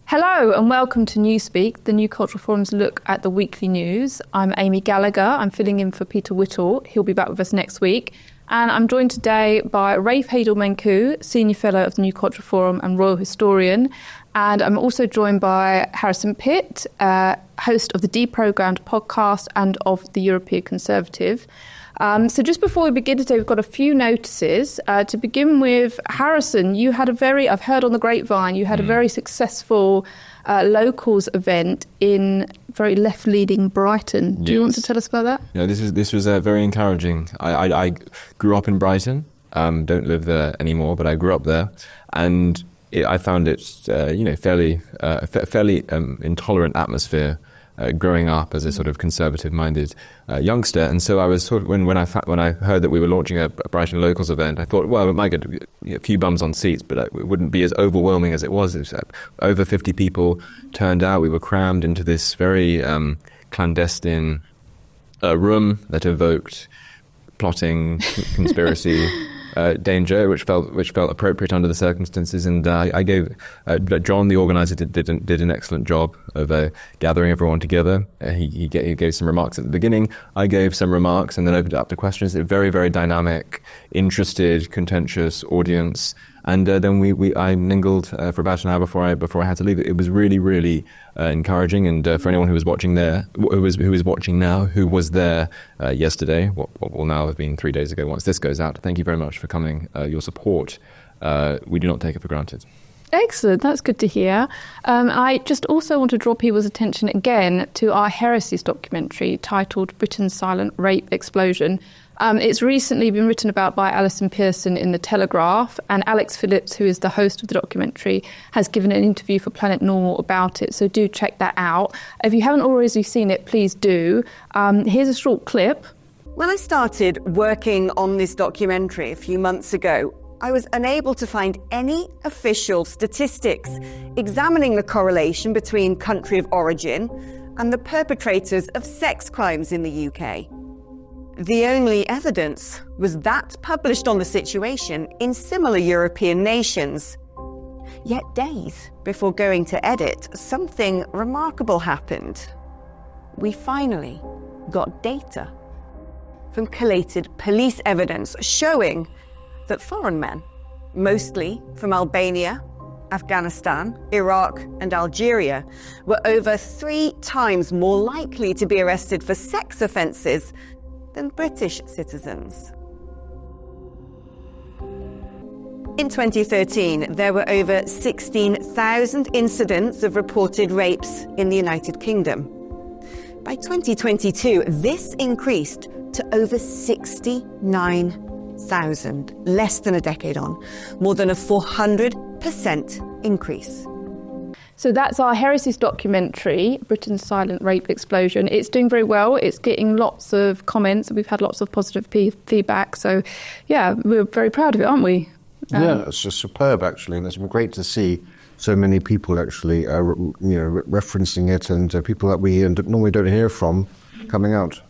Hello and welcome to Newspeak, the New Cultural Forum's look at the weekly news. I'm Amy Gallagher. I'm filling in for Peter Whittle. He'll be back with us next week. And I'm joined today by Rafe Heydel-Mankoo, Senior Fellow of the New Cultural Forum and Royal Historian. And I'm also joined by Harrison Pitt, host of the Deprogrammed podcast and of the European Conservative. So just before we begin today, we've got a few notices. To begin with, Harrison, you had I've heard on the grapevine, you had a very successful locals event in very left-leaning Brighton. Do you want to tell us about that? Yeah, this was very encouraging. I grew up in Brighton, don't live there anymore, but I grew up there, and I found it fairly intolerant atmosphere. Growing up as a sort of conservative-minded youngster, and so I was sort of when I heard that we were launching a Brighton Locals event, I thought, well, it might get a few bums on seats, but it wouldn't be as overwhelming as it was. It was over 50 people turned out. We were crammed into this very clandestine room that evoked plotting, conspiracy. Danger, which felt appropriate under the circumstances, and I gave John, the organizer, did an excellent job of gathering everyone together. He gave some remarks at the beginning. I gave some remarks, and then opened it up to questions. A very, very dynamic, interested, contentious audience. And then I mingled for about an hour before I had to leave. It was really, really encouraging. And for anyone who was watching who is watching now, who was there yesterday, what will now have been 3 days ago once this goes out, thank you very much for coming. Your support, we do not take it for granted. Excellent, that's good to hear. I just also want to draw people's attention again to our Heresy documentary titled Britain's Silent Rape Explosion. It's recently been written about by Alison Pearson in The Telegraph, and Alex Phillips, who is the host of the documentary, has given an interview for Planet Normal about it, so do check that out. If you haven't already seen it, please do. Here's a short clip. When I started working on this documentary a few months ago, I was unable to find any official statistics examining the correlation between country of origin and the perpetrators of sex crimes in the UK. The only evidence was that published on the situation in similar European nations. Yet days before going to edit, something remarkable happened. We finally got data from collated police evidence showing that foreign men, mostly from Albania, Afghanistan, Iraq and Algeria, were over 3 times more likely to be arrested for sex offences than British citizens. In 2013, there were over 16,000 incidents of reported rapes in the United Kingdom. By 2022, this increased to over 69,000, less than a decade on, more than a 400% increase. So that's our Heresy documentary, Britain's Silent Rape Explosion. It's doing very well. It's getting lots of comments. We've had lots of positive feedback. So, yeah, we're very proud of it, aren't we? Yeah, it's just superb, actually. And it's been great to see so many people actually referencing it, and people that we normally don't hear from coming out.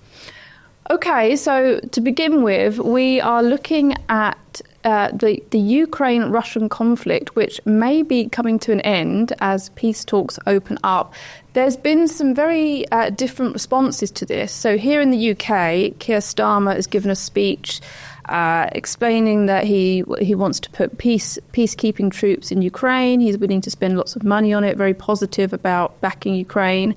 Okay, so to begin with, we are looking at the Ukraine-Russian conflict, which may be coming to an end as peace talks open up. There's been some very different responses to this. So here in the UK, Keir Starmer has given a speech explaining that he wants to put peacekeeping troops in Ukraine. He's willing to spend lots of money on it, very positive about backing Ukraine.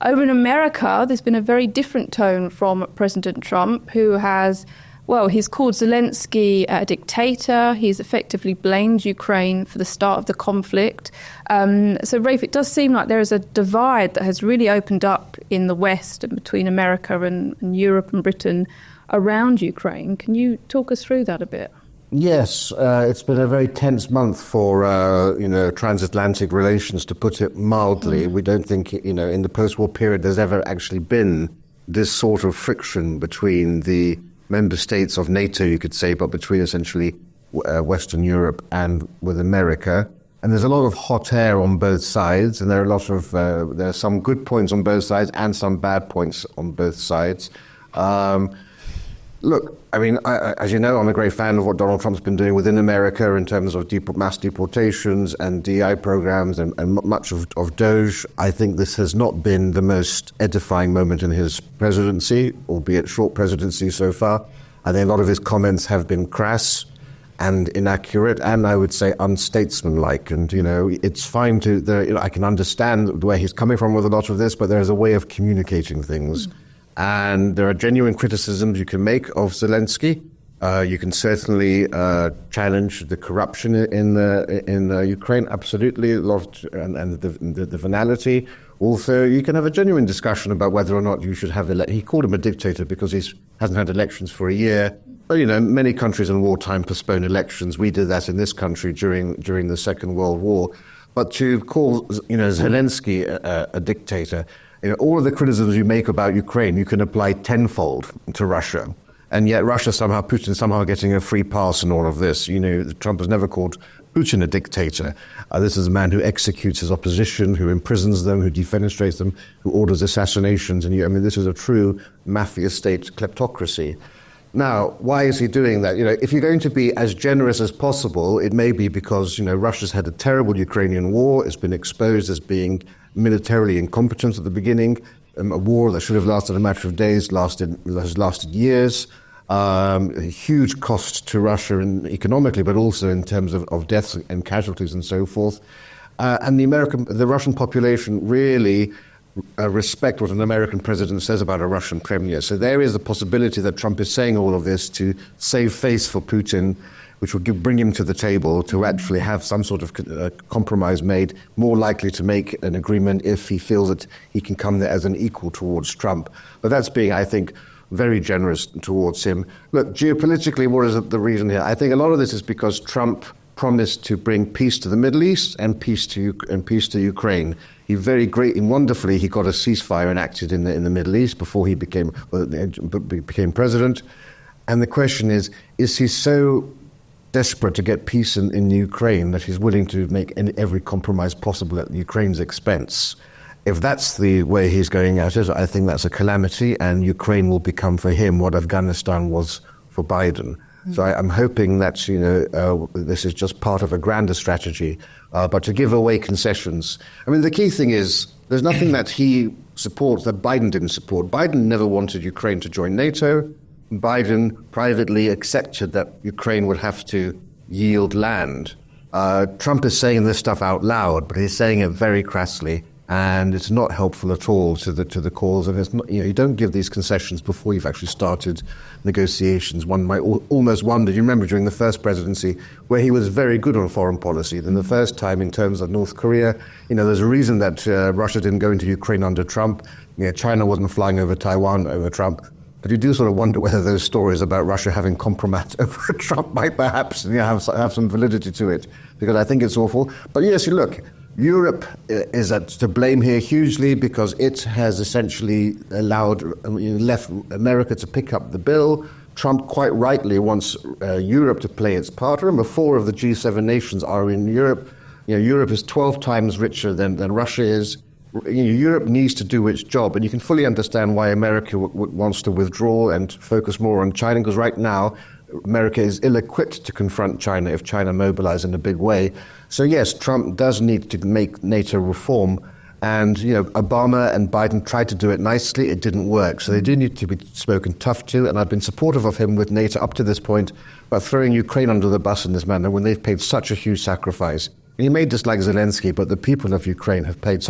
Over in America, there's been a very different tone from President Trump, who has, he's called Zelensky a dictator. He's effectively blamed Ukraine for the start of the conflict. So, Rafe, it does seem like there is a divide that has really opened up in the West and between America and Europe and Britain around Ukraine. Can you talk us through that a bit? Yes, it's been a very tense month for, transatlantic relations, to put it mildly. We don't think, in the post-war period there's ever actually been this sort of friction between the member states of NATO, you could say, but between essentially Western Europe and with America. And there's a lot of hot air on both sides, and there are some good points on both sides and some bad points on both sides. Look, I mean, as you know, I'm a great fan of what Donald Trump's been doing within America in terms of mass deportations and DI programs and much of DOGE. I think this has not been the most edifying moment in his presidency, albeit short presidency so far. I think a lot of his comments have been crass and inaccurate, and I would say unstatesmanlike. And, it's fine I can understand where he's coming from with a lot of this, but there's a way of communicating things. And there are genuine criticisms you can make of Zelensky. You can certainly challenge the corruption in Ukraine, absolutely, and the venality. Also, you can have a genuine discussion about whether or not you should have he called him a dictator because he hasn't had elections for a year. But, many countries in wartime postpone elections. We did that in this country during the Second World War. But to call, Zelensky a dictator, all of the criticisms you make about Ukraine, you can apply tenfold to Russia. And yet Putin somehow getting a free pass in all of this. Trump has never called Putin a dictator. This is a man who executes his opposition, who imprisons them, who defenestrates them, who orders assassinations. And this is a true mafia state kleptocracy. Now, why is he doing that? If you're going to be as generous as possible, it may be because, Russia's had a terrible Ukrainian war. It's been exposed as being militarily incompetent at the beginning. A war that should have lasted a matter of days has lasted years. A huge cost to Russia economically, but also in terms of deaths and casualties and so forth. And the Russian population really respect what an American president says about a Russian premier. So there is a possibility that Trump is saying all of this to save face for Putin, which would bring him to the table to actually have some sort of compromise made, more likely to make an agreement if he feels that he can come there as an equal towards Trump. But that's being, I think, very generous towards him. Look, geopolitically, what is the reason here? I think a lot of this is because Trump promised to bring peace to the Middle East and peace to Ukraine. He very great and wonderfully he got a ceasefire enacted in the Middle East before he became president. And the question is he so desperate to get peace in Ukraine that he's willing to make every compromise possible at Ukraine's expense? If that's the way he's going at it, I think that's a calamity, and Ukraine will become for him what Afghanistan was for Biden. So I'm hoping that this is just part of a grander strategy, but to give away concessions. I mean, the key thing is there's nothing that he supports that Biden didn't support. Biden never wanted Ukraine to join NATO. Biden privately accepted that Ukraine would have to yield land. Trump is saying this stuff out loud, but he's saying it very crassly. And it's not helpful at all to the cause. And it's not, you don't give these concessions before you've actually started negotiations. One might almost wonder. You remember during the first presidency where he was very good on foreign policy. Then the first time in terms of North Korea, there's a reason that Russia didn't go into Ukraine under Trump. China wasn't flying over Taiwan over Trump. But you do sort of wonder whether those stories about Russia having compromised over Trump might perhaps have some validity to it, because I think it's awful. But yes, look. Europe is to blame here hugely because it has essentially left America to pick up the bill. Trump quite rightly wants Europe to play its part. Remember, 4 of the G7 nations are in Europe. Europe is 12 times richer than Russia is. Europe needs to do its job, and you can fully understand why America wants to withdraw and focus more on China, because right now America is ill-equipped to confront China if China mobilizes in a big way. So yes, Trump does need to make NATO reform. And, Obama and Biden tried to do it nicely. It didn't work. So they do need to be spoken tough to. And I've been supportive of him with NATO up to this point. But throwing Ukraine under the bus in this manner when they've paid such a huge sacrifice. He may dislike Zelensky, but the people of Ukraine have been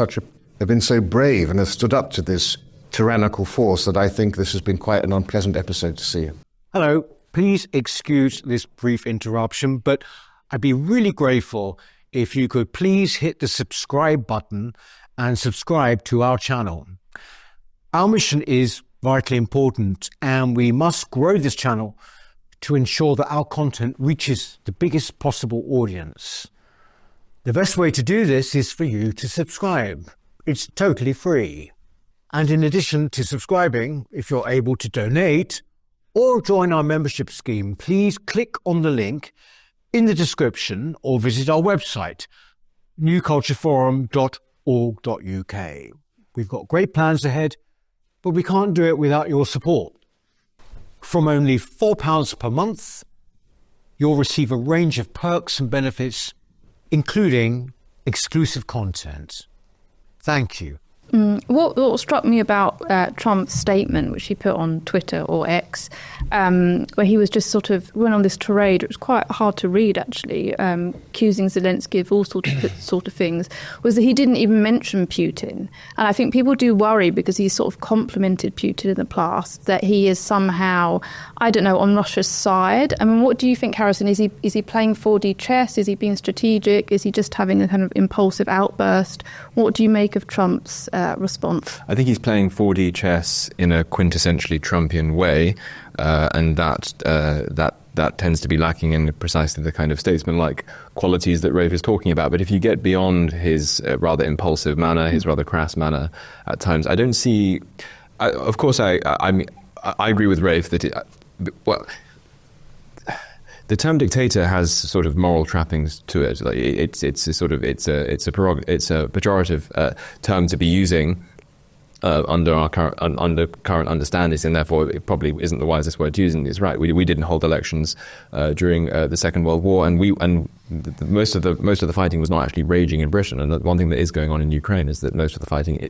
so brave and have stood up to this tyrannical force that I think this has been quite an unpleasant episode to see. Hello. Please excuse this brief interruption, but I'd be really grateful if you could please hit the subscribe button and subscribe to our channel. Our mission is vitally important, and we must grow this channel to ensure that our content reaches the biggest possible audience. The best way to do this is for you to subscribe. It's totally free. And in addition to subscribing, if you're able to donate or join our membership scheme, please click on the link in the description or visit our website, newcultureforum.org.uk. We've got great plans ahead, but we can't do it without your support. From only £4 per month, you'll receive a range of perks and benefits, including exclusive content. Thank you. What struck me about Trump's statement, which he put on Twitter or X, where he was just went on this tirade, it was quite hard to read actually, accusing Zelensky of all sort of things, was that he didn't even mention Putin. And I think people do worry because he sort of complimented Putin in the past, that he is somehow, I don't know, on Russia's side. I mean, what do you think, Harrison? Is he playing 4D chess? Is he being strategic? Is he just having a kind of impulsive outburst? What do you make of Trump's response? I think he's playing 4D chess in a quintessentially Trumpian way, and that tends to be lacking in precisely the kind of statesman-like qualities that Rafe is talking about. But if you get beyond his rather impulsive manner, his rather crass manner at times, I don't see. Of course, I agree with Rafe that the term dictator has sort of moral trappings to it. Like it's a pejorative term to be using under current understandings, and therefore it probably isn't the wisest word to use. And it's right. We didn't hold elections during the Second World War, and most of the fighting was not actually raging in Britain. And one thing that is going on in Ukraine is that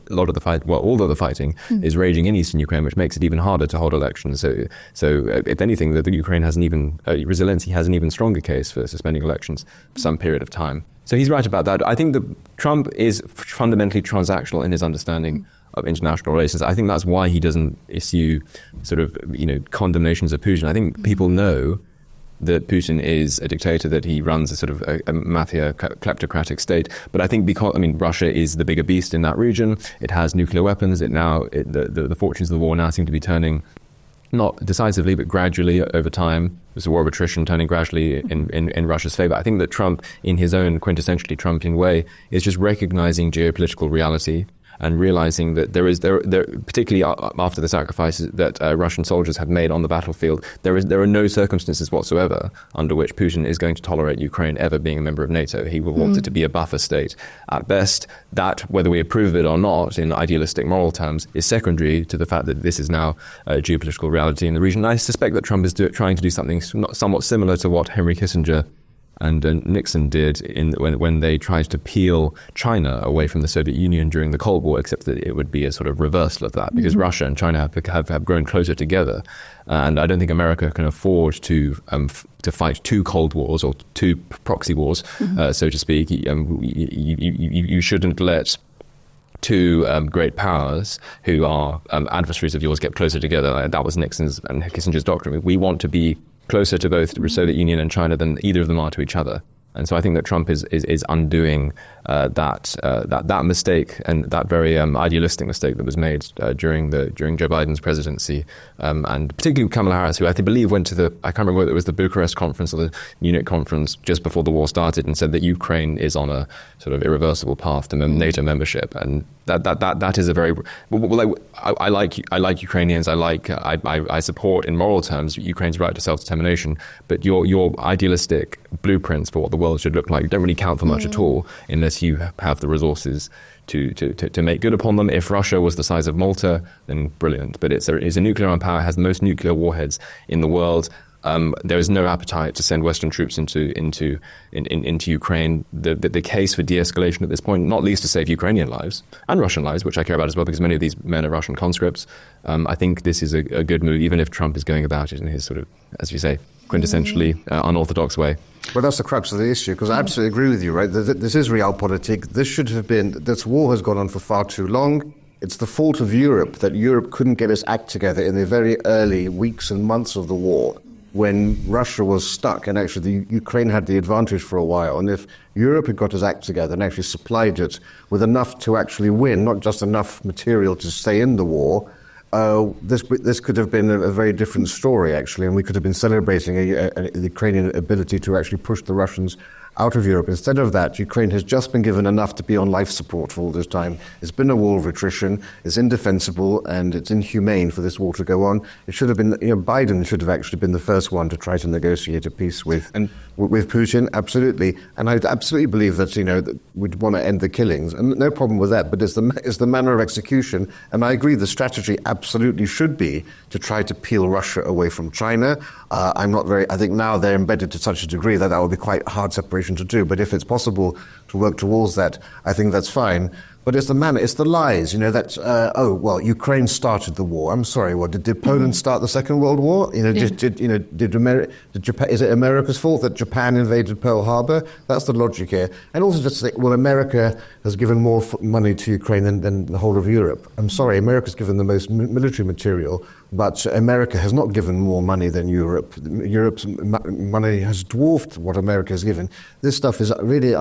all of the fighting is raging in eastern Ukraine, which makes it even harder to hold elections. So if anything, the Ukraine has Zelensky has an even stronger case for suspending elections for some period of time. So he's right about that. I think that Trump is fundamentally transactional in his understanding of international relations. I think that's why he doesn't issue condemnations of Putin. I think people know that Putin is a dictator, that he runs a mafia kleptocratic state. But I think Russia is the bigger beast in that region. It has nuclear weapons. The fortunes of the war now seem to be turning, not decisively, but gradually over time. There's a war of attrition turning gradually in Russia's favor. I think that Trump, in his own quintessentially Trumpian way, is just recognizing geopolitical reality and realizing that there particularly after the sacrifices that Russian soldiers have made on the battlefield, there are no circumstances whatsoever under which Putin is going to tolerate Ukraine ever being a member of NATO. He will want it to be a buffer state. At best, that, whether we approve of it or not, in idealistic moral terms, is secondary to the fact that this is now a geopolitical reality in the region. And I suspect that Trump is trying to do something somewhat similar to what Henry Kissinger and Nixon did when they tried to peel China away from the Soviet Union during the Cold War, except that it would be a sort of reversal of that, because Russia and China have grown closer together. And I don't think America can afford to fight two Cold Wars or two proxy wars, so to speak. You shouldn't let two great powers who are adversaries of yours get closer together. That was Nixon's and Kissinger's doctrine. We want to be closer to both the Soviet Union and China than either of them are to each other. And so I think that Trump is undoing that mistake, and that very idealistic mistake that was made during Joe Biden's presidency, and particularly Kamala Harris, who I believe went to I can't remember whether it was the Bucharest conference or the Munich conference just before the war started, and said that Ukraine is on a sort of irreversible path to NATO membership, and that is a very I like Ukrainians. I support in moral terms Ukraine's right to self-determination, but your idealistic blueprints for what the world should look like don't really count for much at all unless you have the resources to make good upon them. If Russia was the size of Malta, then brilliant. But it's a nuclear armed power, has the most nuclear warheads in the world. There is no appetite to send Western troops into Ukraine. The case for de-escalation at this point, not least to save Ukrainian lives and Russian lives, which I care about as well, because many of these men are Russian conscripts. I think this is a good move, even if Trump is going about it in his sort of, as you say, quintessentially unorthodox way. Well, that's the crux of the issue, because I absolutely agree with you, right? This is realpolitik. This war has gone on for far too long. It's the fault of Europe that Europe couldn't get its act together in the very early weeks and months of the war, when Russia was stuck, and actually Ukraine had the advantage for a while. And if Europe had got its act together and actually supplied it with enough to actually win, not just enough material to stay in the war, this could have been a very different story, actually, and we could have been celebrating the Ukrainian ability to actually push the Russians out of Europe. Instead of that, Ukraine has just been given enough to be on life support for all this time. It's been a war of attrition. It's indefensible and it's inhumane for this war to go on. It should have been, Biden should have actually been the first one to try to negotiate a peace with Putin, absolutely. And I absolutely believe that, that we'd want to end the killings, and no problem with that, but it's the manner of execution. And I agree the strategy absolutely should be to try to peel Russia away from China. I think now they're embedded to such a degree that would be quite a hard separation to do. But if it's possible to work towards that, I think that's fine. But it's the manner, it's the lies, Ukraine started the war. I'm sorry, did Poland start the Second World War? Is it America's fault that Japan invaded Pearl Harbor? That's the logic here. And also just say, America has given more money to Ukraine than the whole of Europe. I'm sorry, America's given the most military material, but America has not given more money than Europe. Europe's money has dwarfed what America has given. This stuff is really,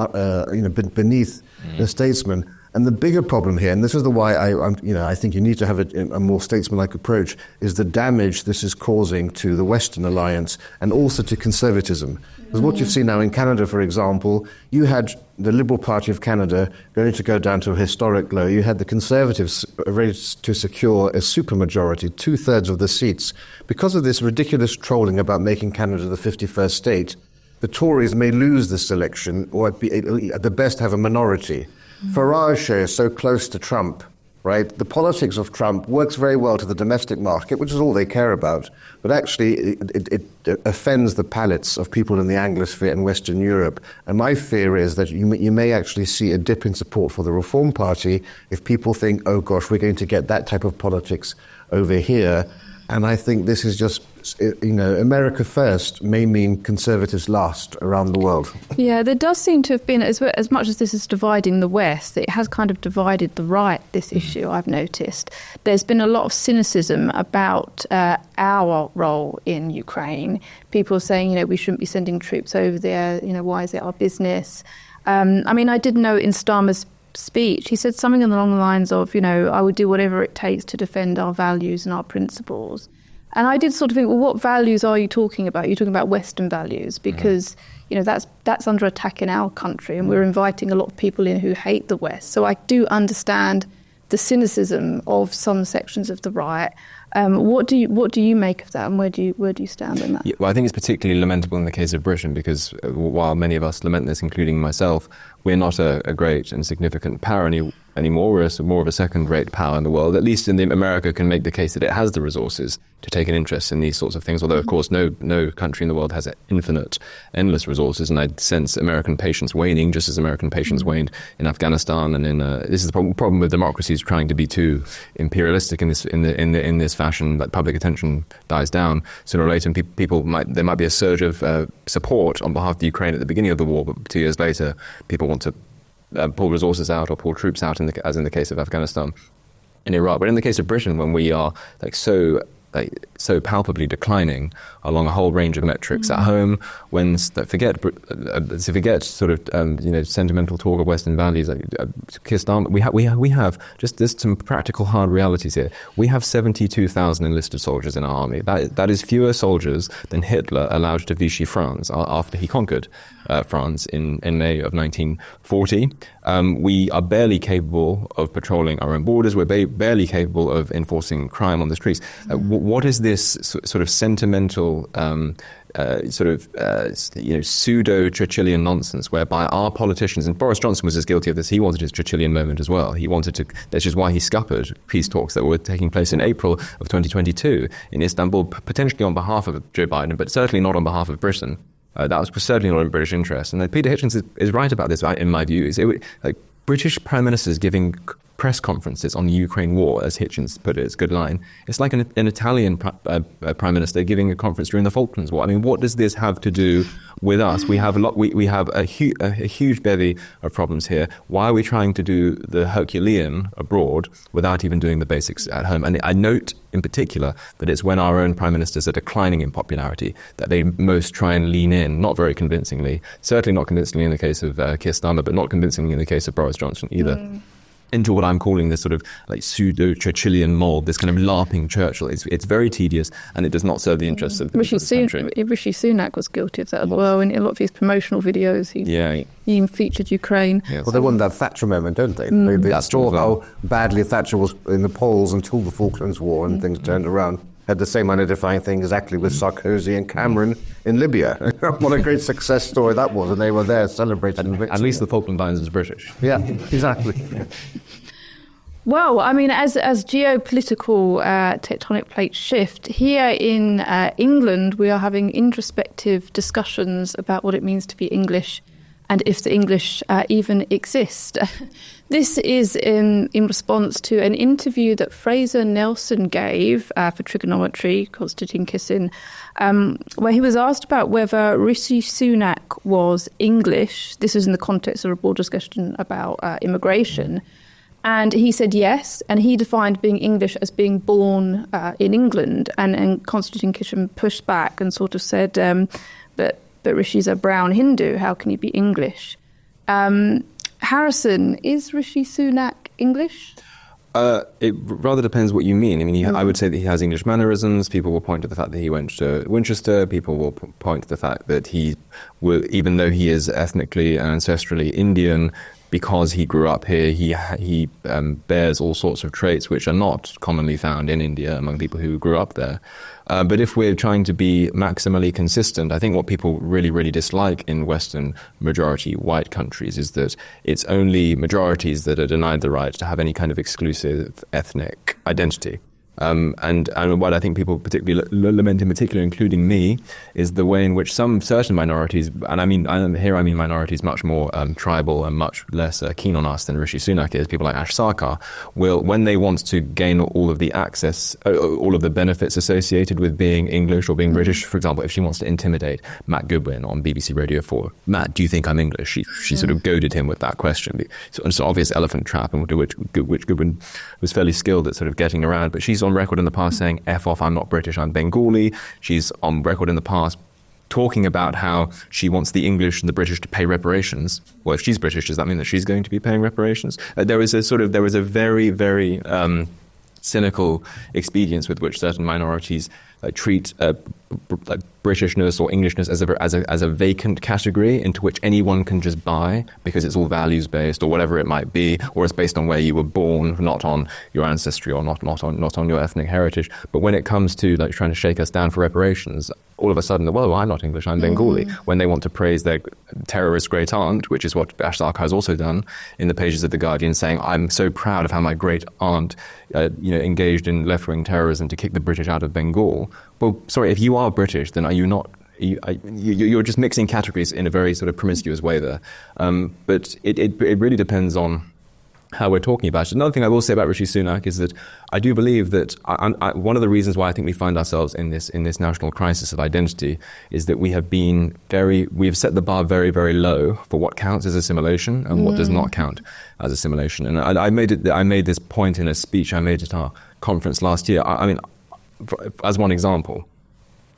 beneath the statesman. And the bigger problem here, and this is the why I think you need to have a more statesmanlike approach, is the damage this is causing to the Western alliance and also to conservatism. Because what you've seen now in Canada, for example, you had the Liberal Party of Canada going to go down to a historic low. You had the Conservatives ready to secure a supermajority, 2/3 of the seats. Because of this ridiculous trolling about making Canada the 51st state, the Tories may lose this election or at the best have a minority. Farage is so close to Trump, right? The politics of Trump works very well to the domestic market, which is all they care about. But actually, it offends the palates of people in the Anglosphere and Western Europe. And my fear is that you may actually see a dip in support for the Reform Party if people think, oh gosh, we're going to get that type of politics over here. And I think this is just, America first may mean conservatives last around the world. Yeah, there does seem to have been, as much as this is dividing the West, it has kind of divided the right, this issue, I've noticed. There's been a lot of cynicism about our role in Ukraine. People saying, we shouldn't be sending troops over there, why is it our business? I did note in Starmer's speech, he said something along the lines of, I would do whatever it takes to defend our values and our principles. And I did sort of think, well, what values are you talking about? You're talking about Western values because, that's under attack in our country and we're inviting a lot of people in who hate the West. So I do understand the cynicism of some sections of the right. What do you make of that, and where do you stand on that? Yeah, well, I think it's particularly lamentable in the case of Britain because while many of us lament this, including myself, we're not a great and significant power anymore. We're more of a second-rate power in the world. At least America can make the case that it has the resources to take an interest in these sorts of things, although, of course, no country in the world has infinite, endless resources, and I sense American patience waning, just as American patience waned in Afghanistan. And this is the problem with democracies trying to be too imperialistic in this fashion, that public attention dies down. Sooner or later, there might be a surge of support on behalf of the Ukraine at the beginning of the war, but 2 years later, people want to pull resources out or pull troops out, as in the case of Afghanistan and Iraq. But in the case of Britain, when we are so palpably declining along a whole range of metrics at home, forget sort of sentimental talk of Western values. Keir Starmer, we have just there's some practical hard realities here. We have 72,000 enlisted soldiers in our army. That is fewer soldiers than Hitler allowed to Vichy France after he conquered France in May of 1940. We are barely capable of patrolling our own borders. We're barely capable of enforcing crime on the streets. What is this sort of sentimental, pseudo-Churchillian nonsense whereby our politicians, and Boris Johnson was as guilty of this, he wanted his Churchillian moment as well. That's just why he scuppered peace talks that were taking place in April of 2022 in Istanbul, potentially on behalf of Joe Biden, but certainly not on behalf of Britain. That was certainly not in British interest. And Peter Hitchens is right about this, in my view. British prime ministers giving press conferences on the Ukraine war, as Hitchens put it, it's a good line. It's like an Italian prime minister giving a conference during the Falklands War. I mean, what does this have to do with us? We have a huge bevy of problems here. Why are we trying to do the Herculean abroad without even doing the basics at home? And I note in particular that it's when our own prime ministers are declining in popularity that they most try and lean in, not very convincingly. Certainly not convincingly in the case of Keir Starmer, but not convincingly in the case of Boris Johnson either. into what I'm calling this sort of like pseudo-Churchillian mold, this kind of LARPing Churchill. It's very tedious, and it does not serve the interests of the Rishi country. Rishi Sunak was guilty of that as well. In a lot of his promotional videos, he even featured Ukraine. Yes. Well, they won that Thatcher moment, don't they? They saw how badly Thatcher was in the polls until the Falklands War, and things turned around. Had the same identifying thing exactly with Sarkozy and Cameron in Libya. What a great success story that was, and they were there celebrating the victory. At least the Falkland Islands is British. Yeah, exactly. Well, I mean, as geopolitical tectonic plates shift, here in England, we are having introspective discussions about what it means to be English and if the English even exist. This is in response to an interview that Fraser Nelson gave for Trigonometry, Konstantin Kissin, where he was asked about whether Rishi Sunak was English. This was in the context of a broad discussion about immigration. And he said yes, and he defined being English as being born in England. And Konstantin Kissin pushed back and sort of said, but Rishi's a brown Hindu, how can he be English? Harrison, is Rishi Sunak English? It rather depends what you mean. I mean, I would say that he has English mannerisms. People will point to the fact that he went to Winchester. People will point to the fact that he will, even though he is ethnically and ancestrally Indian, because he grew up here, he bears all sorts of traits which are not commonly found in India among people who grew up there. But if we're trying to be maximally consistent, I think what people really, really dislike in Western majority white countries is that it's only majorities that are denied the right to have any kind of exclusive ethnic identity. And what I think people particularly lament in particular, including me, is the way in which certain minorities, and I mean minorities much more tribal and much less keen on us than Rishi Sunak is, people like Ash Sarkar, will, when they want to gain all of the access, all of the benefits associated with being English or being British, for example, if she wants to intimidate Matt Goodwin on BBC Radio 4, Matt, do you think I'm English? She sort of goaded him with that question. So it's an obvious elephant trap, and which Goodwin was fairly skilled at sort of getting around, but she's on record in the past saying, F off, I'm not British, I'm Bengali. She's on record in the past talking about how she wants the English and the British to pay reparations. Well, if she's British, does that mean that she's going to be paying reparations? There was a very, very cynical expedience with which certain minorities treat Britishness or Englishness as a vacant category into which anyone can just buy because it's all values based or whatever it might be, or it's based on where you were born, not on your ancestry or not on your ethnic heritage. But when it comes to like trying to shake us down for reparations, all of a sudden, well, I'm not English, I'm Bengali. When they want to praise their terrorist great aunt, which is what Ash Sarkar has also done in the pages of The Guardian, saying, I'm so proud of how my great aunt engaged in left-wing terrorism to kick the British out of Bengal. Well, sorry, if you are British, then are you not? You're just mixing categories in a very sort of promiscuous way there. But it really depends on how we're talking about it. Another thing I will say about Rishi Sunak is that I do believe that one of the reasons why I think we find ourselves in this national crisis of identity is that we have set the bar very, very low for what counts as assimilation and what does not count as assimilation. And I made this point in a speech I made at our conference last year. I mean, as one example,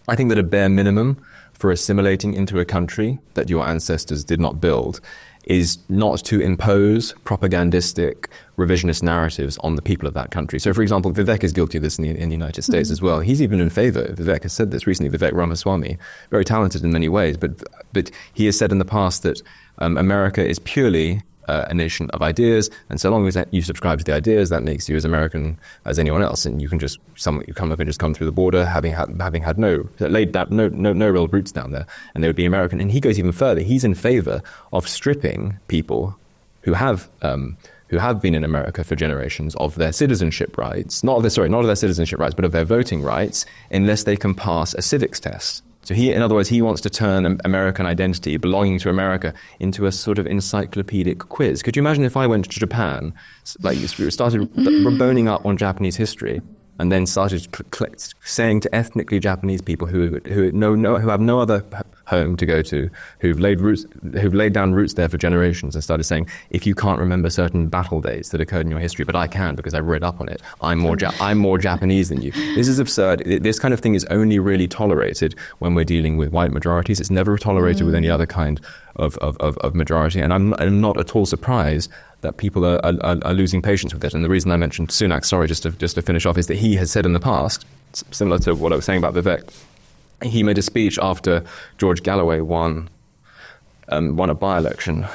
I think that a bare minimum for assimilating into a country that your ancestors did not build is not to impose propagandistic revisionist narratives on the people of that country. So, for example, Vivek is guilty of this in the United States as well. He's even in favor. Vivek has said this recently, Vivek Ramaswamy, very talented in many ways, but he has said in the past that America is purely a nation of ideas, and so long as you subscribe to the ideas, that makes you as American as anyone else, and you can just come through the border having had no real roots down there, and they would be American. And he goes even further. He's in favor of stripping people who have been in America for generations of their citizenship rights, not of their citizenship rights, but of their voting rights, unless they can pass a civics test. So in other words, he wants to turn American identity, belonging to America, into a sort of encyclopedic quiz. Could you imagine if I went to Japan, started boning up on Japanese history, and then started saying to ethnically Japanese people who have no other home to go to, who've laid down roots there for generations, and started saying, if you can't remember certain battle dates that occurred in your history, but I can because I've read up on it, I'm more Japanese than you. This is absurd. This kind of thing is only really tolerated when we're dealing with white majorities. It's never tolerated with any other kind of majority. And I'm not at all surprised that people are losing patience with it. And the reason I mentioned Sunak, sorry, just to finish off, is that he has said in the past, similar to what I was saying about Vivek, he made a speech after George Gallagher won a by-election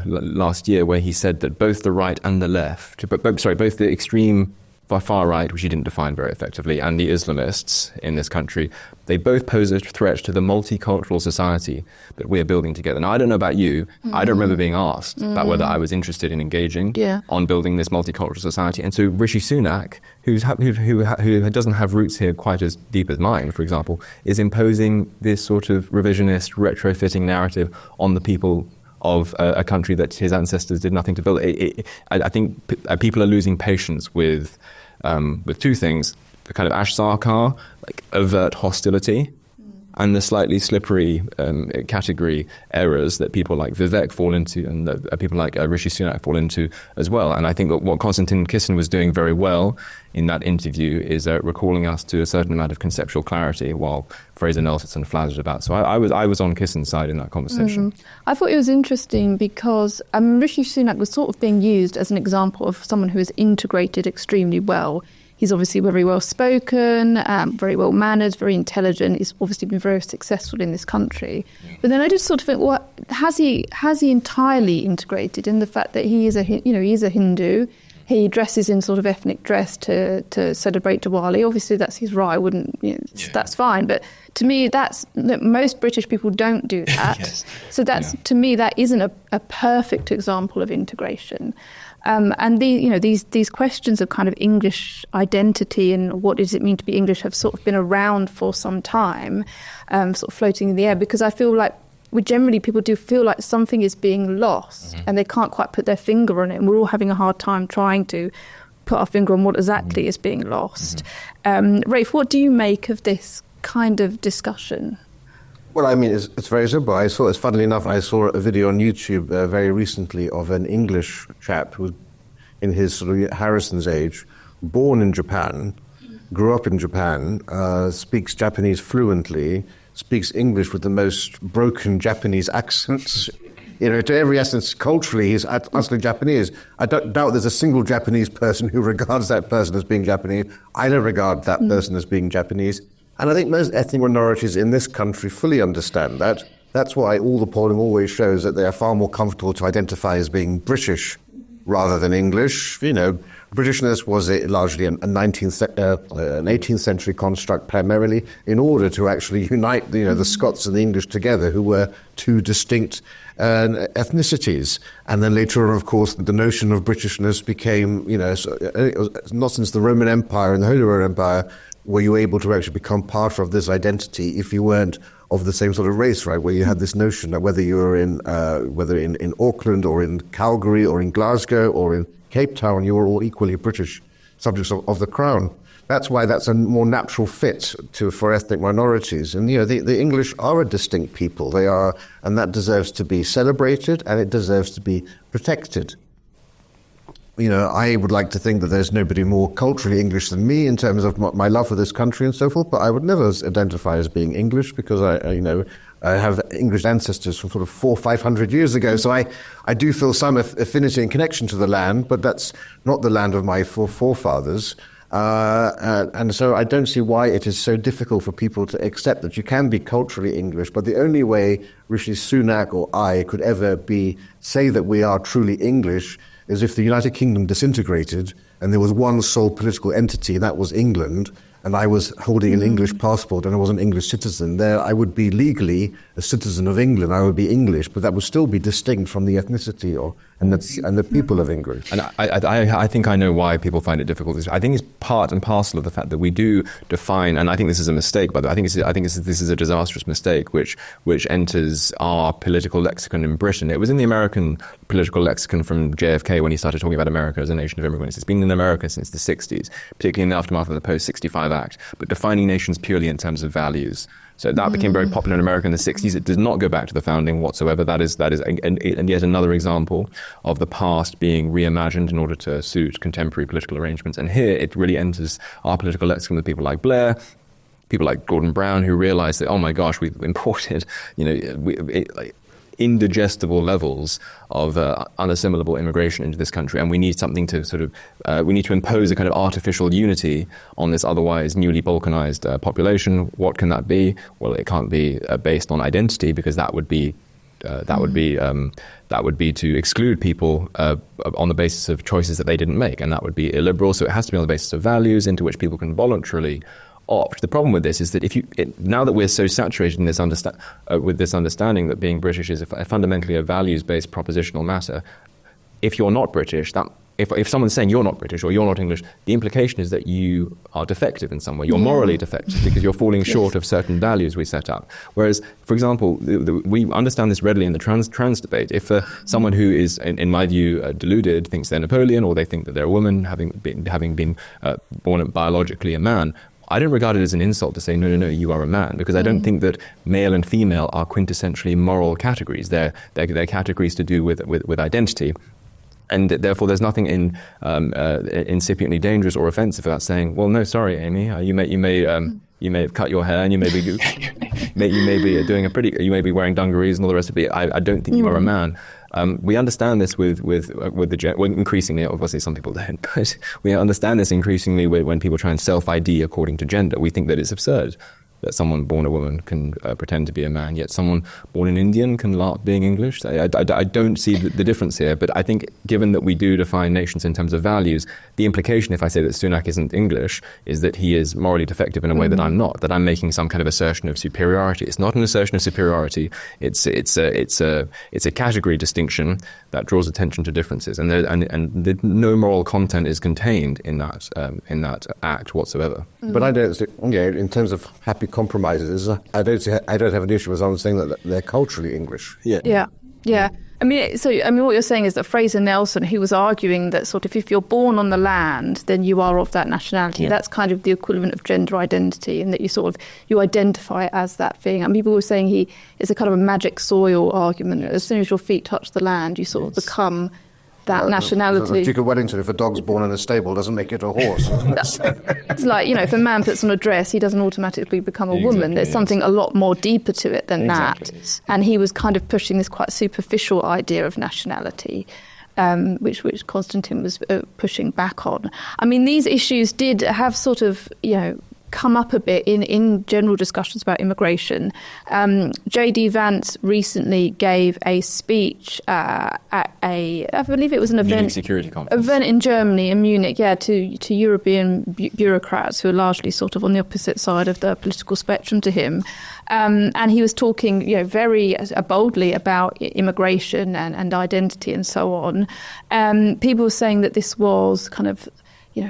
last year, where he said that both the right and the left, both the extreme far right, which he didn't define very effectively, and the Islamists in this country, they both pose a threat to the multicultural society that we're building together. Now, I don't know about you. I don't remember being asked about whether I was interested in engaging on building this multicultural society. And so Rishi Sunak, who doesn't have roots here quite as deep as mine, for example, is imposing this sort of revisionist, retrofitting narrative on the people of a country that his ancestors did nothing to build. I think people are losing patience with two things: the kind of Ash Sarkar, like overt hostility, and the slightly slippery category errors that people like Vivek fall into, and that people like Rishi Sunak fall into as well. And I think that what Konstantin Kisin was doing very well in that interview is recalling us to a certain amount of conceptual clarity, while Fraser Nelson flattered about. So I was on Kissin's side in that conversation. I thought it was interesting because Rishi Sunak was sort of being used as an example of someone who is integrated extremely well. He's obviously very well spoken, very well mannered, very intelligent. He's obviously been very successful in this country. But then I just sort of think, what has he entirely integrated in the fact that he is a Hindu? He dresses in sort of ethnic dress to celebrate Diwali. Obviously, that's his right. I wouldn't, that's fine. But to me, most British people don't do that. Yes. So to me, that isn't a perfect example of integration. And these questions of kind of English identity and what does it mean to be English have sort of been around for some time, sort of floating in the air, because I feel like people do feel like something is being lost and they can't quite put their finger on it. And we're all having a hard time trying to put our finger on what exactly is being lost. Rafe, what do you make of this kind of discussion? Well, I mean, it's very simple. Funnily enough, I saw a video on YouTube very recently of an English chap who was in his sort of Harrison's age, born in Japan, grew up in Japan, speaks Japanese fluently, speaks English with the most broken Japanese accents. To every essence, culturally, he's utterly Japanese. I don't doubt there's a single Japanese person who regards that person as being Japanese. I don't regard that person as being Japanese. And I think most ethnic minorities in this country fully understand that. That's why all the polling always shows that they are far more comfortable to identify as being British rather than English. Britishness was largely an 18th century construct primarily in order to actually unite the Scots and the English together, who were two distinct ethnicities. And then later on, of course, the notion of Britishness became, not since the Roman Empire and the Holy Roman Empire were you able to actually become part of this identity if you weren't of the same sort of race, right? Where you had this notion that whether you were in Auckland or in Calgary or in Glasgow or in Cape Town, you were all equally British subjects of the crown. That's why that's a more natural fit for ethnic minorities. And the English are a distinct people. They are, and that deserves to be celebrated and it deserves to be protected. I would like to think that there's nobody more culturally English than me in terms of my love for this country and so forth, but I would never identify as being English because I have English ancestors from sort of 400-500 years ago, so I do feel some affinity and connection to the land, but that's not the land of my forefathers. And so I don't see why it is so difficult for people to accept that you can be culturally English, but the only way Rishi Sunak or I could ever say that we are truly English is if the United Kingdom disintegrated and there was one sole political entity, that was England, and I was holding an English passport and I was an English citizen. There I would be legally a citizen of England, I would be English, but that would still be distinct from the ethnicity and the people of England. And I think I know why people find it difficult. I think it's part and parcel of the fact that we do define, and I think this is a mistake, by the way, I think this is a disastrous mistake which enters our political lexicon in Britain. It was in the American political lexicon from JFK when he started talking about America as a nation of immigrants. It's been in America since the 60s, particularly in the aftermath of the post-65 Act, but defining nations purely in terms of values. So that became very popular in America in the 60s. It did not go back to the founding whatsoever. That is, and yet another example of the past being reimagined in order to suit contemporary political arrangements. And here it really enters our political lexicon with people like Blair, people like Gordon Brown, who realised that, oh my gosh, we've imported, indigestible levels of unassimilable immigration into this country, and we need something to sort of we need to impose a kind of artificial unity on this otherwise newly balkanized population. What can that be? Well, it can't be based on identity, because that would be to exclude people on the basis of choices that they didn't make, and that would be illiberal. So it has to be on the basis of values into which people can voluntarily opt. The problem with this is that now that we're so saturated in this with this understanding that being British is fundamentally a values-based propositional matter, if you're not British, if someone's saying you're not British or you're not English, the implication is that you are defective in some way. You're morally defective because you're falling short of certain values we set up. Whereas, for example, we understand this readily in the trans debate. If someone who is, in my view, deluded, thinks they're Napoleon, or they think that they're a woman, having been born biologically a man, I don't regard it as an insult to say, no, you are a man, because I don't think that male and female are quintessentially moral categories. They're categories to do with identity. And therefore, there's nothing incipiently dangerous or offensive about saying, "Well, no, sorry, Amy, you may have cut your hair, and you may be you may be wearing dungarees and all the rest of it. I don't think you are a man." We understand this with increasingly. Obviously, some people don't, but we understand this increasingly when people try and self-ID according to gender. We think that it's absurd that someone born a woman can pretend to be a man, yet someone born an Indian can larp being English. I don't see the difference here, but I think given that we do define nations in terms of values, the implication, if I say that Sunak isn't English, is that he is morally defective in a way that I'm not, that I'm making some kind of assertion of superiority. It's not an assertion of superiority. It's a category distinction that draws attention to differences, and no moral content is contained in that act whatsoever. But I don't think, in terms of happy compromises, I don't have an issue with someone saying that they're culturally English. Yeah. I mean, what you're saying is that Fraser Nelson, he was arguing that sort of if you're born on the land, then you are of that nationality. Yeah. That's kind of the equivalent of gender identity, in that you identify as that thing. And people were saying it's a kind of a magic soil argument. As soon as your feet touch the land, you sort of become that nationality. Duke of Wellington, if a dog's born in a stable, doesn't make it a horse. It's like, if a man puts on a dress, he doesn't automatically become a woman. There's something a lot more deeper to it than that. And he was kind of pushing this quite superficial idea of nationality, which Constantine was pushing back on. I mean, these issues did have sort of, come up a bit in general discussions about immigration. J.D. Vance recently gave a speech at I believe it was an event, Munich Security Conference. Event in Germany, in Munich, to European bureaucrats who are largely sort of on the opposite side of the political spectrum to him. And he was talking, very boldly about immigration and identity and so on. People were saying that this was kind of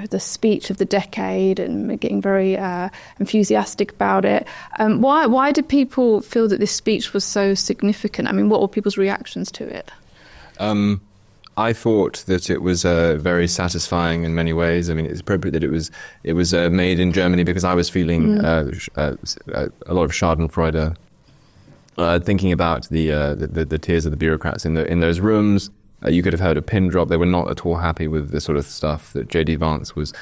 the speech of the decade, and getting very enthusiastic about it. Why did people feel that this speech was so significant? I mean, what were people's reactions to it? I thought that it was very satisfying in many ways. I mean, it's appropriate that it was made in Germany, because I was feeling a lot of Schadenfreude, thinking about the tears of the bureaucrats in those rooms. You could have heard a pin drop. They were not at all happy with the sort of stuff that J.D. Vance was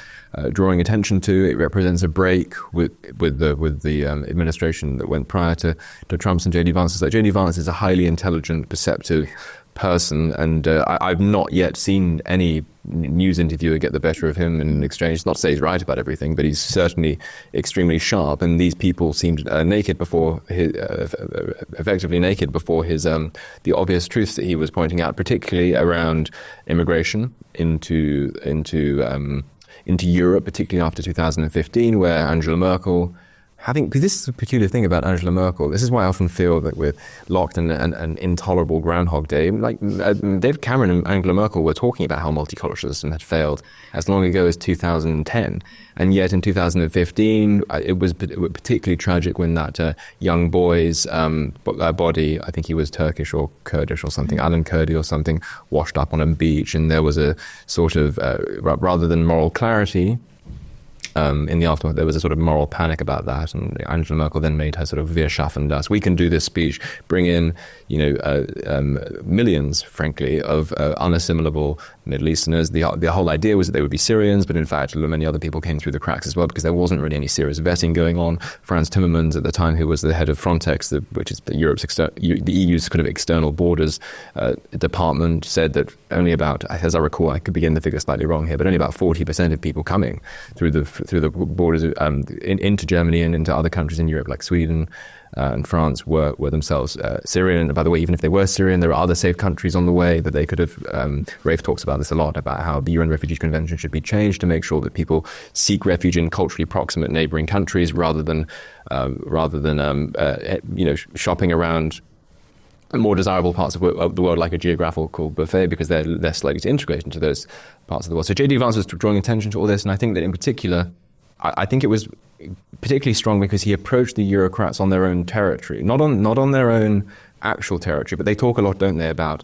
drawing attention to. It represents a break with the administration that went prior to Trump's and J.D. Vance's. Like, J.D. Vance is a highly intelligent, perceptive person, and I've not yet seen any news interviewer get the better of him in exchange. Not to say he's right about everything, but he's certainly extremely sharp. And these people seemed naked before his, effectively naked before his the obvious truths that he was pointing out, particularly around immigration into Europe, particularly after 2015, where Angela Merkel. Because this is a peculiar thing about Angela Merkel. This is why I often feel that we're locked in an intolerable Groundhog Day. Like David Cameron and Angela Merkel were talking about how multiculturalism had failed as long ago as 2010. And yet in 2015, it was particularly tragic when that young boy's body, I think he was Turkish or Kurdish or something, Alan Kurdi or something, washed up on a beach. And there was a sort of, rather than moral clarity, in the aftermath, there was a sort of moral panic about that, and Angela Merkel then made her sort of Wir schaffen das. We can do this speech, bring in, millions, frankly, of unassimilable Middle Easterners. The whole idea was that they would be Syrians, but in fact, many other people came through the cracks as well because there wasn't really any serious vetting going on. Franz Timmermans, at the time, who was the head of Frontex, which is the EU's kind of external borders department, said that only about, as I recall, I could be getting the figure slightly wrong here, but only about 40% of people coming through the borders into Germany and into other countries in Europe like Sweden and France were themselves Syrian. And by the way, even if they were Syrian, there are other safe countries on the way that they could have. Rafe talks about this a lot, about how the UN Refugee Convention should be changed to make sure that people seek refuge in culturally proximate neighbouring countries rather than shopping around more desirable parts of the world like a geographical buffet because they're less likely to integrate into those parts of the world. So J.D. Vance was drawing attention to all this, and I think that in particular, I think it was particularly strong because he approached the Eurocrats on their own territory, not on their own actual territory, but they talk a lot, don't they, about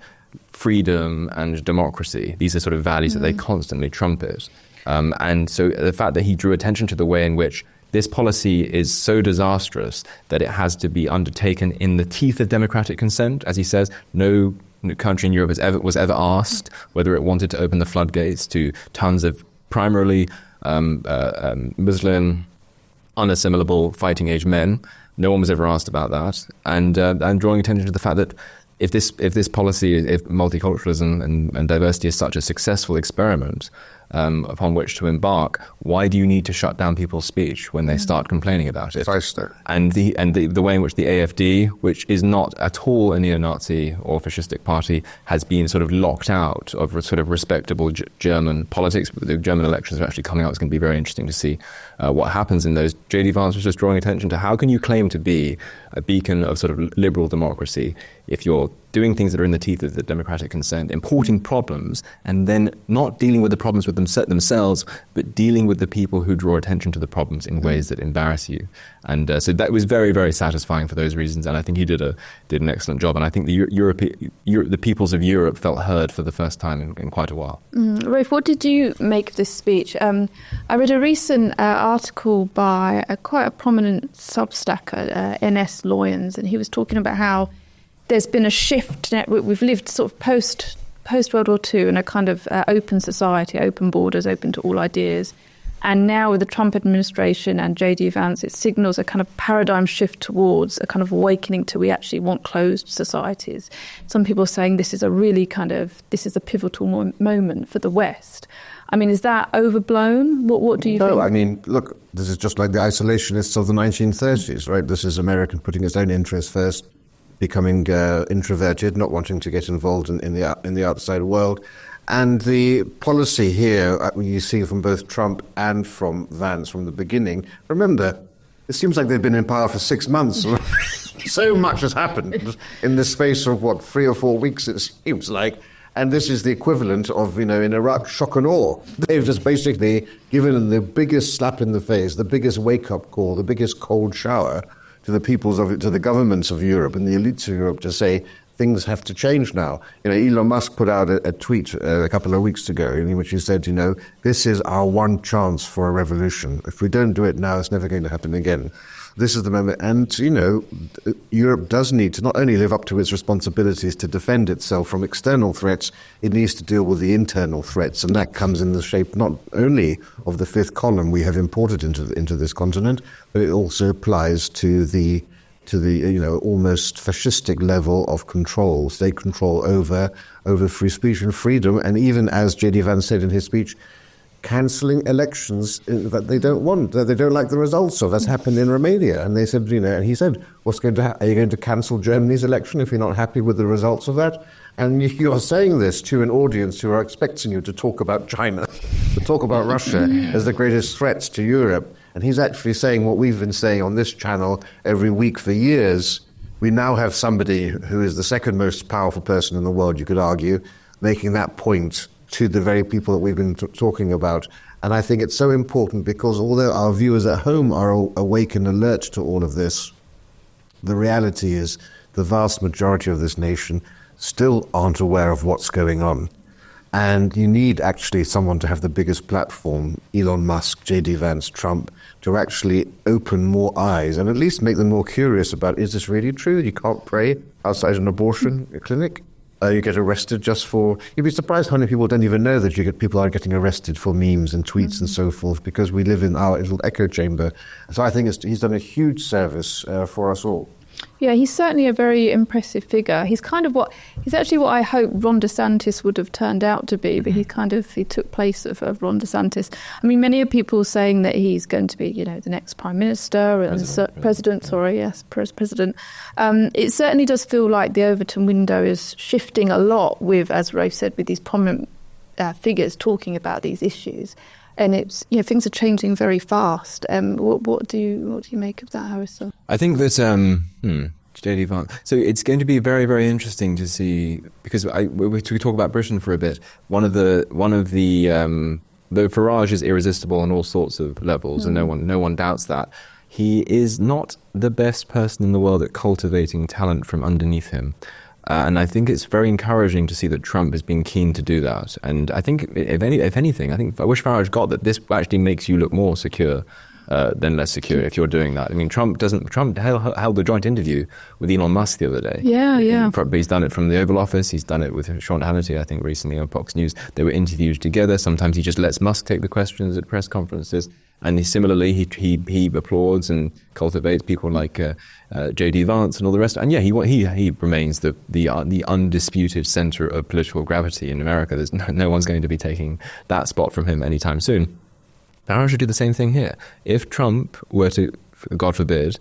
freedom and democracy. These are sort of values that they constantly trumpet. And so the fact that he drew attention to the way in which this policy is so disastrous that it has to be undertaken in the teeth of democratic consent, as he says, no country in Europe was ever asked whether it wanted to open the floodgates to tons of primarily Muslim, unassimilable, fighting-age men. No one was ever asked about that. And drawing attention to the fact that if this policy, if multiculturalism and diversity is such a successful experiment upon which to embark, why do you need to shut down people's speech when they start complaining about it? And the way in which the AfD, which is not at all a neo-Nazi or fascistic party, has been sort of locked out of sort of respectable German politics. The German elections are actually coming out. It's going to be very interesting to see what happens in those. J.D. Vance was just drawing attention to how can you claim to be a beacon of sort of liberal democracy if you're doing things that are in the teeth of the democratic consent, importing problems, and then not dealing with the problems with themselves, but dealing with the people who draw attention to the problems in ways that embarrass you. And so that was very, very satisfying for those reasons. And I think he did an excellent job. And I think the peoples of Europe felt heard for the first time in quite a while. Rafe, what did you make of this speech? I read a recent article by quite a prominent Substacker, N.S. Loyens, and he was talking about how there's been a shift. We've lived sort of post World War II in a kind of open society, open borders, open to all ideas. And now with the Trump administration and J.D. Vance, it signals a kind of paradigm shift towards a kind of awakening to we actually want closed societies. Some people are saying this is a pivotal moment for the West. I mean, is that overblown? What do you think? No, I mean, look, this is just like the isolationists of the 1930s, right? This is America putting its own interests first, becoming introverted, not wanting to get involved in the outside world. And the policy here, you see from both Trump and from Vance from the beginning, remember, it seems like they've been in power for 6 months. So much has happened in the space of, 3 or 4 weeks, it seems like. And this is the equivalent of, in Iraq, shock and awe. They've just basically given them the biggest slap in the face, the biggest wake-up call, the biggest cold shower to the governments of Europe and the elites of Europe to say, things have to change now. Elon Musk put out a tweet a couple of weeks ago in which he said, this is our one chance for a revolution. If we don't do it now, it's never going to happen again. This is the moment. And, Europe does need to not only live up to its responsibilities to defend itself from external threats, it needs to deal with the internal threats. And that comes in the shape not only of the fifth column we have imported into this continent, but it also applies to the almost fascistic level of control, state control over free speech and freedom, and even, as J.D. Vance said in his speech, cancelling elections that they don't want, that they don't like the results of. That's happened in Romania. And they said, and he said, what's going to happen? Are you going to cancel Germany's election if you're not happy with the results of that? And you are saying this to an audience who are expecting you to talk about China, to talk about Russia as the greatest threats to Europe. And he's actually saying what we've been saying on this channel every week for years. We now have somebody who is the second most powerful person in the world, you could argue, making that point to the very people that we've been talking about. And I think it's so important because although our viewers at home are awake and alert to all of this, the reality is the vast majority of this nation still aren't aware of what's going on. And you need actually someone to have the biggest platform, Elon Musk, J.D. Vance, Trump, to actually open more eyes and at least make them more curious about, is this really true? You can't pray outside an abortion clinic? You get arrested just for... You'd be surprised how many people don't even know that people are getting arrested for memes and tweets and so forth, because we live in our little echo chamber. So I think he's done a huge service for us all. Yeah, he's certainly a very impressive figure. He's actually what I hope Ron DeSantis would have turned out to be, but he took place of Ron DeSantis. I mean, many people saying that he's going to be, the next Prime Minister and President. It certainly does feel like the Overton window is shifting a lot with, as Rafe said, with these prominent figures talking about these issues. And it's things are changing very fast. What do you make of that, Harrison? I think that J.D. Vance. So it's going to be very, very interesting to see, because we talk about Britain for a bit. One of the Farage is irresistible on all sorts of levels, and no one doubts that. He is not the best person in the world at cultivating talent from underneath him. And I think it's very encouraging to see that Trump has been keen to do that. And I think, if anything, I wish Farage got that this actually makes you look more secure than less secure if you're doing that. I mean, Trump held a joint interview with Elon Musk the other day. Yeah. He's done it from the Oval Office. He's done it with Sean Hannity, I think, recently on Fox News. They were interviewed together. Sometimes he just lets Musk take the questions at press conferences. And he applauds and cultivates people like J.D. Vance and all the rest. And he remains the undisputed center of political gravity in America. There's no one's going to be taking that spot from him anytime soon. Farage should do the same thing here. If Trump were to, God forbid,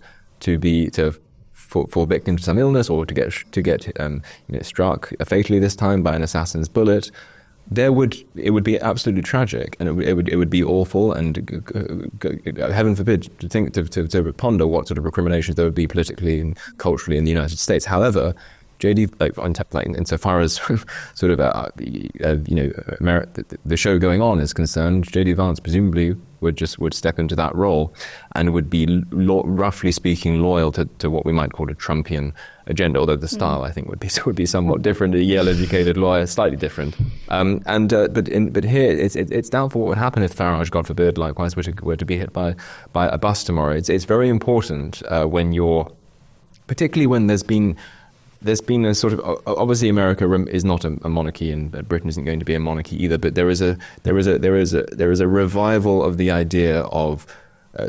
fall victim to some illness or to get struck fatally this time by an assassin's bullet, it would be absolutely tragic, and it would be awful, and heaven forbid to ponder what sort of recriminations there would be politically and culturally in the United States. However, J.D. insofar as sort of the show going on is concerned, J.D. Vance presumably would step into that role and would be roughly speaking loyal to what we might call a Trumpian agenda, although the style I think would be somewhat different. A Yale-educated lawyer, slightly different. But here it's doubtful what would happen if Farage, God forbid, likewise were to be hit by a bus tomorrow. It's very important particularly when there's been a sort of, obviously America is not a monarchy, and Britain isn't going to be a monarchy either, but there is a revival of the idea of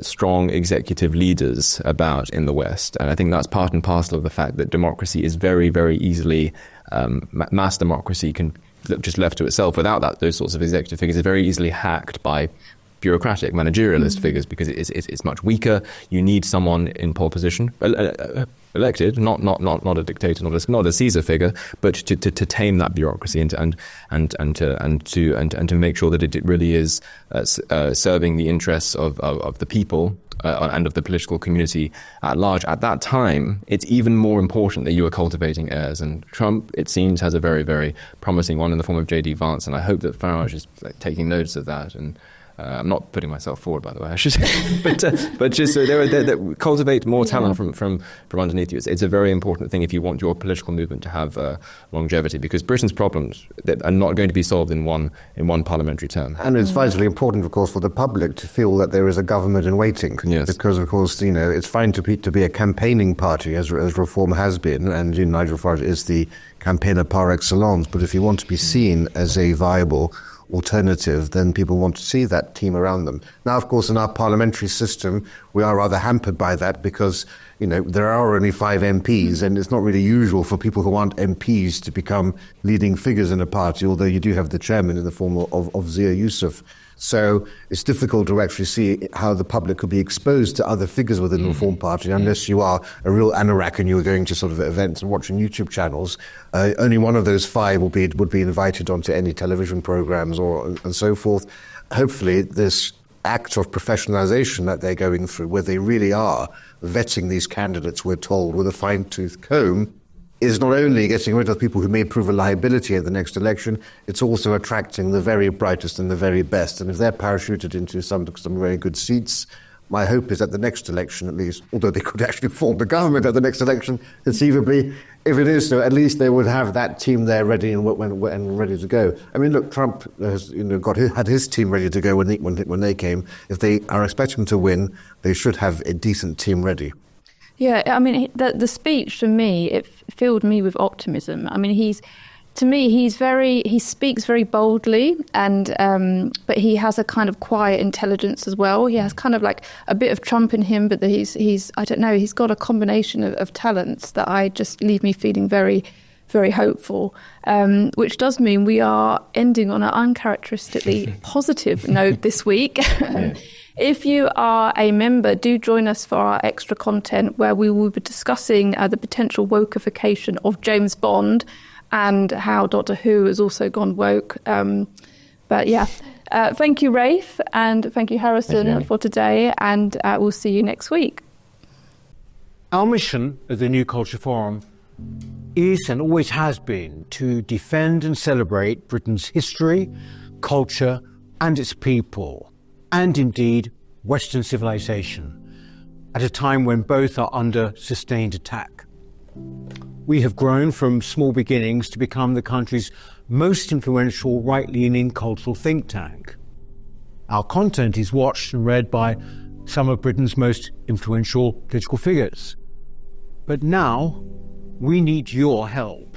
strong executive leaders about in the West, and I think that's part and parcel of the fact that democracy is very, very easily mass democracy can just left to itself without those sorts of executive figures is very easily hacked by bureaucratic managerialist figures, because it's much weaker. You need someone in pole position, elected, not a dictator, not a Caesar figure, but to tame that bureaucracy and to make sure that it really is serving the interests of the people and of the political community at large. At that time, it's even more important that you are cultivating heirs. And Trump, it seems, has a very, very promising one in the form of J.D. Vance, and I hope that Farage is taking notice of that. And I'm not putting myself forward, by the way, I should say, but just so they cultivate more talent from underneath you. It's a very important thing if you want your political movement to have longevity, because Britain's problems are not going to be solved in one parliamentary term. And it's vitally important, of course, for the public to feel that there is a government in waiting. Yes. Because, of course, it's fine to be a campaigning party, as Reform has been, and Nigel Farage is the campaigner par excellence. But if you want to be seen as a viable alternative, then people want to see that team around them. Now, of course, in our parliamentary system, we are rather hampered by that because, there are only 5 MPs, and it's not really usual for people who aren't MPs to become leading figures in a party, although you do have the chairman in the form of Zia Yusuf. So it's difficult to actually see how the public could be exposed to other figures within the Reform Party unless you are a real anorak and you're going to sort of events and watching YouTube channels. Only one of those 5 would be invited onto any television programs and so forth. Hopefully this act of professionalization that they're going through, where they really are vetting these candidates, we're told, with a fine-tooth comb, is not only getting rid of people who may prove a liability at the next election, it's also attracting the very brightest and the very best. And if they're parachuted into some very good seats, My hope is at the next election, at least, although they could actually form the government at the next election, conceivably, if it is so, at least they would have that team there ready and ready to go. I mean, look, Trump has had his team ready to go when they came. If they are expecting to win, they should have a decent team ready. Yeah, I mean, the speech for me, it filled me with optimism. I mean, he speaks very boldly, and but he has a kind of quiet intelligence as well. He has kind of like a bit of Trump in him, but he's I don't know, he's got a combination of talents that I just leave me feeling very, very hopeful, which does mean we are ending on an uncharacteristically positive note this week. Yeah. If you are a member, do join us for our extra content where we will be discussing the potential wokeification of James Bond and how Doctor Who has also gone woke. But yeah, thank you, Rafe, and thank you, Harrison, for today, and we'll see you next week. Our mission at the New Culture Forum is and always has been to defend and celebrate Britain's history, culture, and its people, and indeed Western civilization, at a time when both are under sustained attack. We have grown from small beginnings to become the country's most influential right-leaning cultural think tank. Our content is watched and read by some of Britain's most influential political figures. But now, we need your help.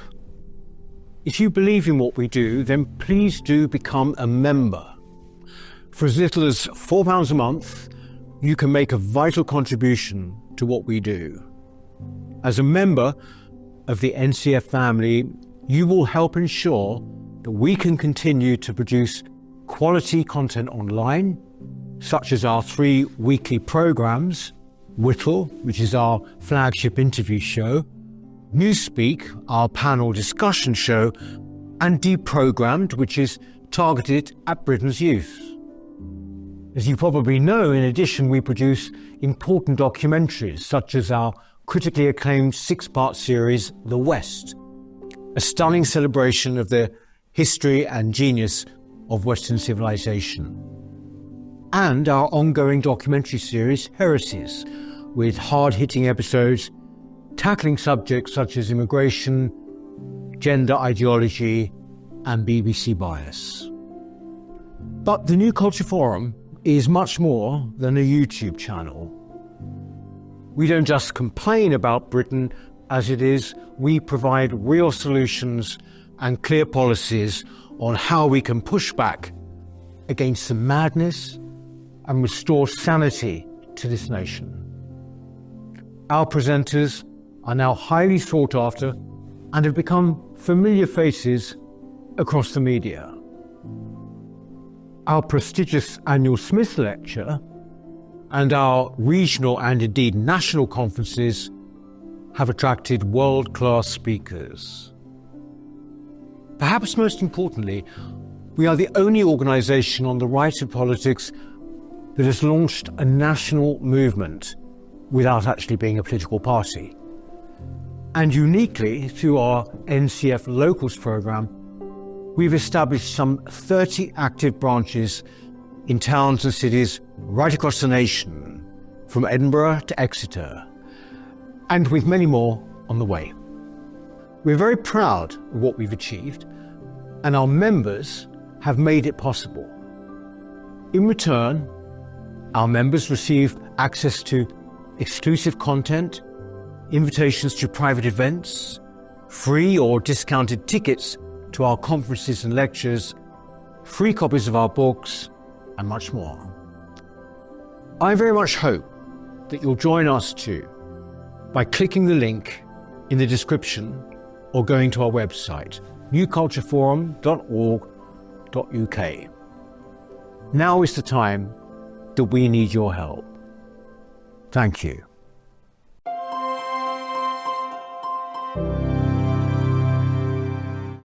If you believe in what we do, then please do become a member. For as little as £4 a month, you can make a vital contribution to what we do. As a member of the NCF family, you will help ensure that we can continue to produce quality content online, such as our 3 weekly programs, Whittle, which is our flagship interview show, Newspeak, our panel discussion show, and Deprogrammed, which is targeted at Britain's youth. As you probably know, in addition, we produce important documentaries, such as our critically acclaimed 6-part series, The West, a stunning celebration of the history and genius of Western civilization, and our ongoing documentary series, Heresies, with hard-hitting episodes tackling subjects such as immigration, gender ideology, and BBC bias. But the New Culture Forum is much more than a YouTube channel. We don't just complain about Britain as it is, we provide real solutions and clear policies on how we can push back against the madness and restore sanity to this nation. Our presenters are now highly sought after and have become familiar faces across the media. Our prestigious annual Smith Lecture and our regional and indeed national conferences have attracted world-class speakers. Perhaps most importantly, we are the only organisation on the right of politics that has launched a national movement without actually being a political party. And uniquely, through our NCF Locals programme, we've established some 30 active branches in towns and cities right across the nation, from Edinburgh to Exeter, and with many more on the way. We're very proud of what we've achieved, and our members have made it possible. In return, our members receive access to exclusive content, invitations to private events, free or discounted tickets to our conferences and lectures, free copies of our books, and much more. I very much hope that you'll join us too by clicking the link in the description or going to our website, newcultureforum.org.uk. Now is the time that we need your help. Thank you.